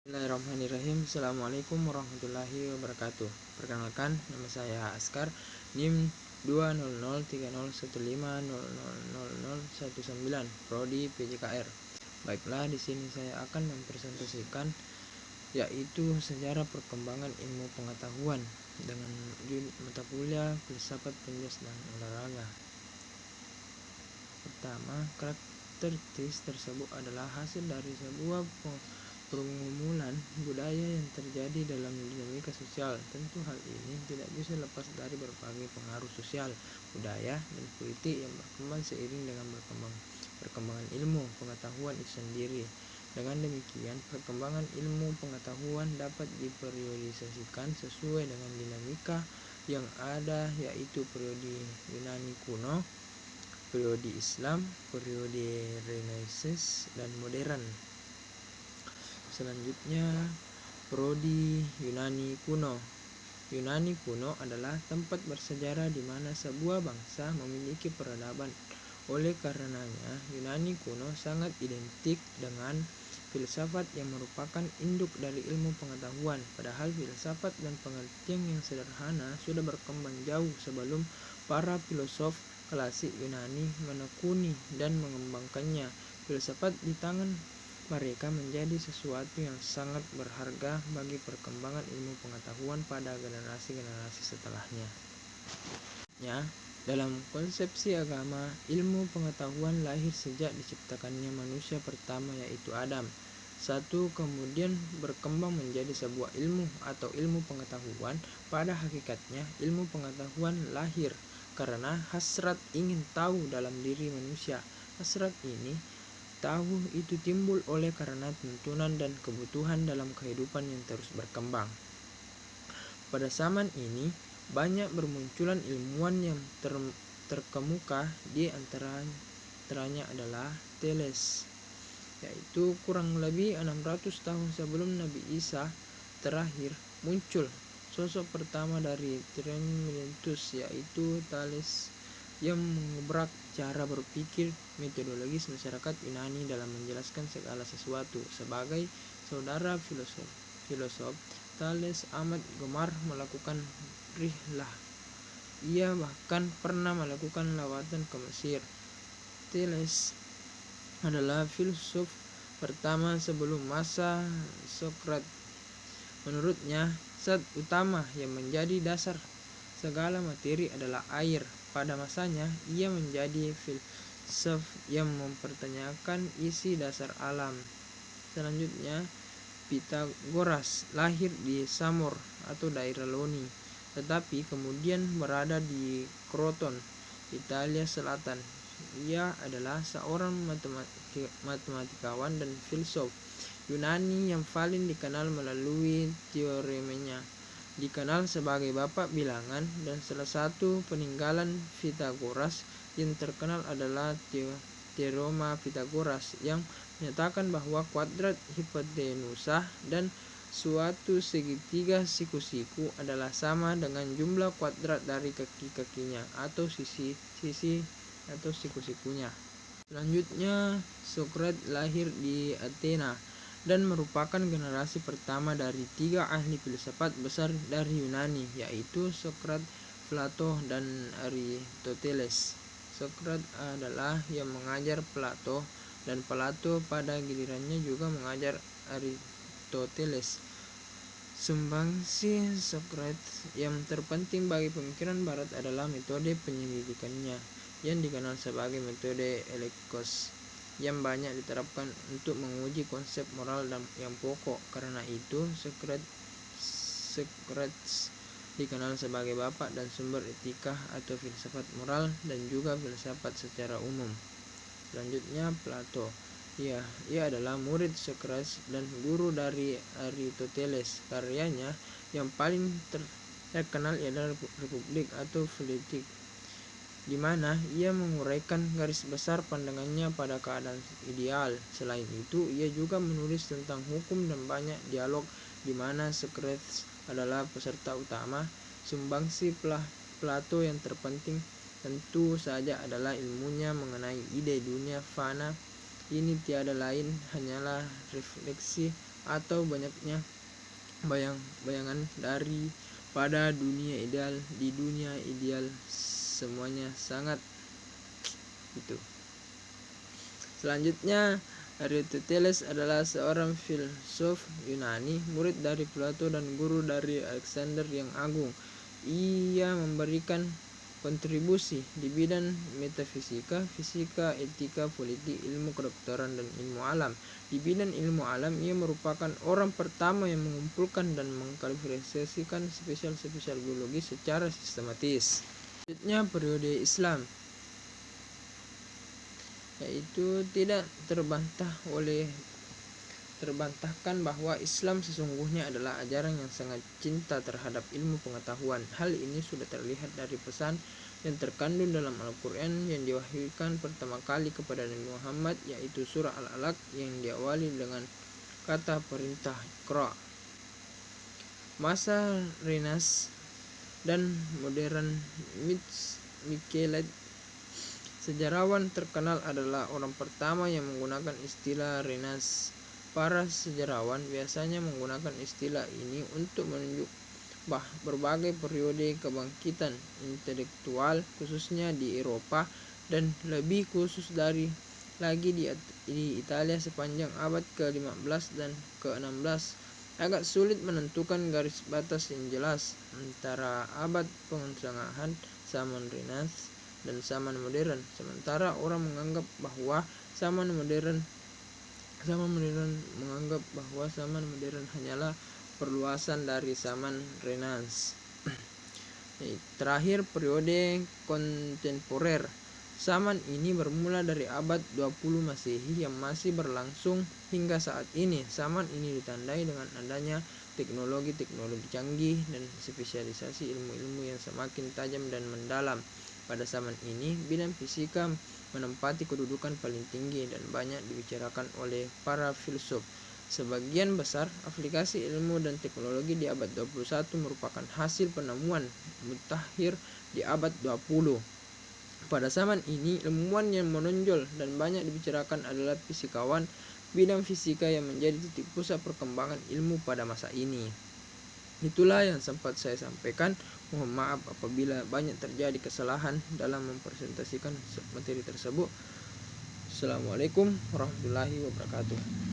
Bismillahirrahmanirrahim. Assalamualaikum warahmatullahi wabarakatuh. Perkenalkan, nama saya Askar, NIM 2003015000019, Prodi PJKR. Baiklah, di sini saya akan mempresentasikan yaitu sejarah perkembangan ilmu pengetahuan dengan unit mata kuliah filsafat penjelas dan olahraga. Pertama, karakteristik tersebut adalah hasil dari sebuah pergumulan budaya yang terjadi dalam dinamika sosial. Tentu hal ini tidak bisa lepas dari berbagai pengaruh sosial, budaya, dan politik yang berkembang seiring dengan perkembangan ilmu pengetahuan itu sendiri. Dengan demikian, perkembangan ilmu pengetahuan dapat diperiodisasikan sesuai dengan dinamika yang ada, yaitu periode Yunani kuno, periode Islam, periode Renaissance, dan modern. Selanjutnya, periode Yunani kuno. Yunani kuno adalah tempat bersejarah di mana sebuah bangsa memiliki peradaban. Oleh karenanya, Yunani kuno sangat identik dengan filsafat yang merupakan induk dari ilmu pengetahuan. Padahal filsafat dan pengertian yang sederhana sudah berkembang jauh sebelum para filosof klasik Yunani menekuni dan mengembangkannya. Filsafat di tangan mereka menjadi sesuatu yang sangat berharga bagi perkembangan ilmu pengetahuan pada generasi-generasi setelahnya. Dalam konsepsi agama, ilmu pengetahuan lahir sejak diciptakannya manusia pertama, yaitu Adam. Kemudian berkembang menjadi sebuah ilmu atau ilmu pengetahuan. Pada hakikatnya, ilmu pengetahuan lahir karena hasrat ingin tahu dalam diri manusia. Hasrat ini tahu itu timbul oleh karena tuntunan dan kebutuhan dalam kehidupan yang terus berkembang. Pada zaman ini, banyak bermunculan ilmuwan yang terkemuka. Di antaranya adalah Thales, yaitu kurang lebih 600 tahun sebelum Nabi Isa terakhir muncul. Sosok pertama dari Trinitas yaitu Thales yang mengubrak cara berpikir metodologis masyarakat Yunani dalam menjelaskan segala sesuatu. Sebagai saudara filosof, Thales amat gemar melakukan rihlah. Ia bahkan pernah melakukan lawatan ke Mesir. Thales adalah filsuf pertama sebelum masa Sokrates. Menurutnya, zat utama yang menjadi dasar segala materi adalah air. Pada masanya, ia menjadi filsuf yang mempertanyakan isi dasar alam. Selanjutnya, Pythagoras lahir di Samor atau daerah Loni, tetapi kemudian berada di Kroton, Italia Selatan. Ia adalah seorang matematikawan dan filsuf Yunani yang paling dikenal melalui teoremanya. Dikenal sebagai bapak bilangan, dan salah satu peninggalan Pythagoras yang terkenal adalah teorema Pythagoras yang menyatakan bahwa kuadrat hipotenusa dan suatu segitiga siku-siku adalah sama dengan jumlah kuadrat dari kaki-kakinya atau sisi atau siku-sikunya. Selanjutnya, Sokrates lahir di Athena dan merupakan generasi pertama dari 3 ahli filsafat besar dari Yunani, yaitu Sokrates, Plato, dan Aristoteles. Sokrates adalah yang mengajar Plato, dan Plato pada gilirannya juga mengajar Aristoteles. Sumbangsi Sokrates yang terpenting bagi pemikiran Barat adalah metode penyelidikannya yang dikenal sebagai metode Eleikos, yang banyak diterapkan untuk menguji konsep moral yang pokok. Karena itu, Sokrates dikenal sebagai bapak dan sumber etika atau filsafat moral dan juga filsafat secara umum. Selanjutnya, Plato. Ia adalah murid Sokrates dan guru dari Aristoteles. Karyanya yang paling terkenal adalah Republik atau Politik, di mana ia menguraikan garis besar pandangannya pada keadaan ideal. Selain itu, ia juga menulis tentang hukum dan banyak dialog, di mana Sokrates adalah peserta utama. Sumbangsi Plato yang terpenting tentu saja adalah ilmunya mengenai ide dunia fana. Ini tiada lain hanyalah refleksi atau banyaknya bayangan daripada dunia ideal. Di dunia ideal semuanya sangat itu. Selanjutnya, Aristoteles adalah seorang filsuf Yunani, murid dari Plato dan guru dari Alexander yang Agung. Ia memberikan kontribusi di bidang metafisika, fisika, etika, politik, ilmu kedokteran, dan ilmu alam. Di bidang ilmu alam, ia merupakan orang pertama yang mengumpulkan dan mengklasifikasikan spesial biologi secara sistematis. Selanjutnya, periode Islam, yaitu tidak terbantahkan bahwa Islam sesungguhnya adalah ajaran yang sangat cinta terhadap ilmu pengetahuan. Hal ini sudah terlihat dari pesan yang terkandung dalam Al-Quran yang diwahyukan pertama kali kepada Nabi Muhammad, yaitu surah Al-Alaq yang diawali dengan kata perintah Iqra. Masa Renaissance dan modern, Michelet, sejarawan terkenal, adalah orang pertama yang menggunakan istilah Renaissance. Para sejarawan biasanya menggunakan istilah ini untuk menunjuk berbagai periode kebangkitan intelektual, khususnya di Eropa, dan lebih khusus lagi di Italia sepanjang abad ke-15 dan ke-16. Agak sulit menentukan garis batas yang jelas antara abad pengesangahan zaman Renaissance dan zaman modern. Sementara orang menganggap bahwa zaman modern hanyalah perluasan dari zaman Renaissance. Terakhir, periode kontemporer. Zaman ini bermula dari abad 20 Masehi yang masih berlangsung hingga saat ini. Zaman ini ditandai dengan adanya teknologi canggih dan spesialisasi ilmu-ilmu yang semakin tajam dan mendalam. Pada zaman ini, bidang fisika menempati kedudukan paling tinggi dan banyak dibicarakan oleh para filsuf. Sebagian besar aplikasi ilmu dan teknologi di abad 21 merupakan hasil penemuan mutakhir di abad 20. Pada zaman ini, ilmuwan yang menonjol dan banyak dibicarakan adalah fisikawan. Bidang fisika yang menjadi titik pusat perkembangan ilmu pada masa ini. Itulah yang sempat saya sampaikan. Mohon maaf apabila banyak terjadi kesalahan dalam mempresentasikan materi tersebut. Assalamualaikum warahmatullahi wabarakatuh.